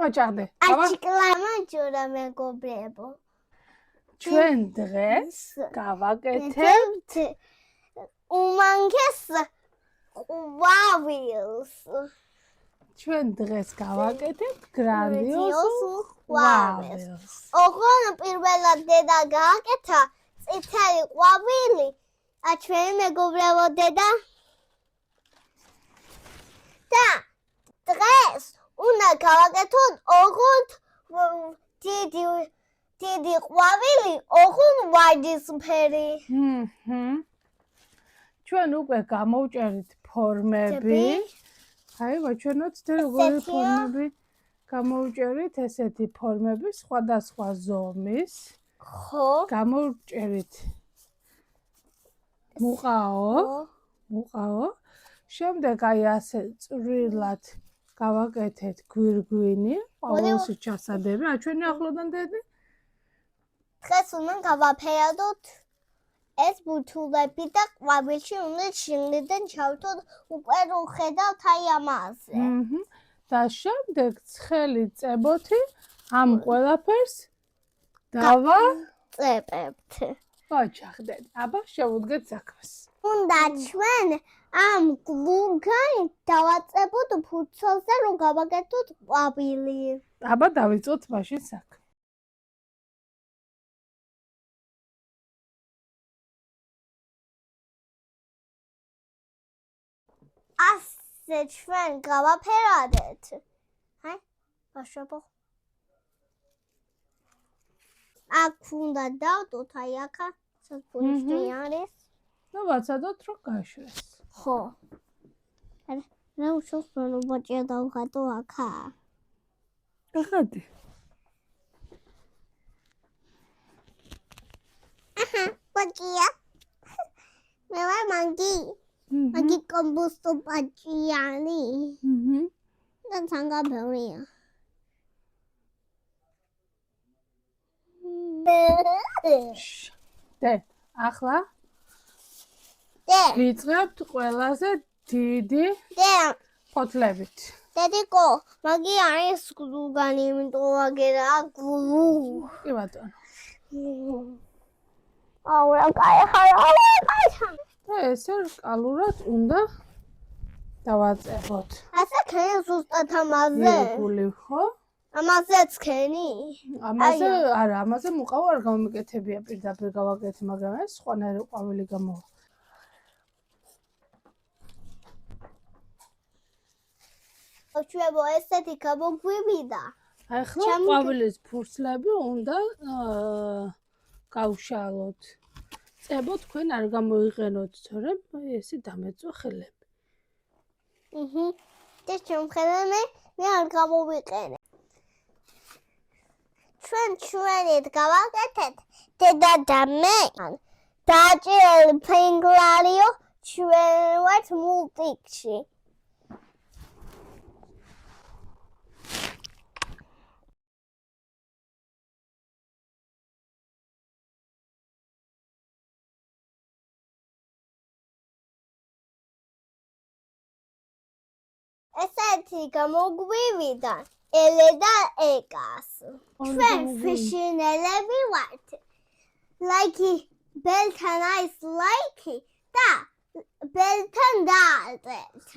მოჭაღდე. აჩიკლამა ჯურა მეგობრებო. ჩვენ დღეს გავაკეთებთ უმანგეს ყვავილს. ჩვენ დღეს გავაკეთებთ გრანდიოზულ ყვავილს. ოღონ პირველად დედა გააკეთა წითელი ყვავილი. ჩვენი მეგობრებო დედა. და დღეს უნდა გავაკეთოთ ოღონდ დიდი ყვავილი, ოღონდ ვარდისფერი. ჩვენ უკვე გამოვჭერით ფორმები. აივა, ჩვენაც როგორი ფორმები გამოვჭერით, ესეთი ფორმები სხვადასხვა ზომის. ხო. გამოვჭერით მუყაო. შემდეგ აი ასე წვრილად გავაკეთეთ გვირგვინი, ყოველში ჩასადები. ჩვენი ახლოდან დედი. დღეს უნდა გავაფერადოთ ეს ბუთულები და ყვავილში უნდა შიგნიდან ჩავთოთ უკვე რომ ხედავთ აი ამაზე. და შემდეგ ცხელი წებოთი ამ ყველაფერს დავაწებებთ. მოჭაღდეთ. აბა შევუდგეთ საქმეს. უნდა ჩვენ ამ გლუგან დავაწებოთ ფურცელზე რომ გავაკეთოთ ყვავილი. აბა დავიწყოთ მაშინ საქმე. ასე ჩვენ გავაფერადეთ. აი, ბავშვებო. აქ უნდა დავდოთ აი აქა, საფუძვი არის. და ვაცადოთ რომ გაშვეს. ხო. რა უშავს რომ ბოჭია დავხატო აქა? ახადი. ბოჭია. მე ვარ მანგი. Magi kombusto paciani. Dan sangat beria. Dე, ახლა ვიწყებთ ყველაზე დიდი ფოთლებით. დედიკო, მაგი არის გლუგანი, იმიტომ ვაგერა გლუ. კი ბატონო. აუ, რა კაი ხარ. და ესე რკალურად უნდა დავაწებოთ. ასე ქენი ზუსტად ამაზე? გული ხო? ამაზეც ქენი? ამაზე არა, ამაზე მუყავა არ გამომიკეთებია, პირდაპირ გავაკეთე, მაგრამ ეს სხვანაირი ყვავილი გამოვა. ოჩვებო ესეთი გამოგვივიდა. ახლა ყვავილის ფურცლები უნდა გავშალოთ. წებო თქვენ არ გამოიყენოთ, თორემ ესე დამეწვა ხელები. და შემხედე მე არ გამოვიყენე. ჩვენით გავაკეთეთ დედა და მე. დაჭერილი ფინგლარიო ჩვენ ვართ მულტიკში. ესეთი გამოგვივიდა ელე და ეკას. ჩვენ ფიშინელები ვართ. ლაიკი ბელთან არის ლაიკი და ბელთან დააწერთ.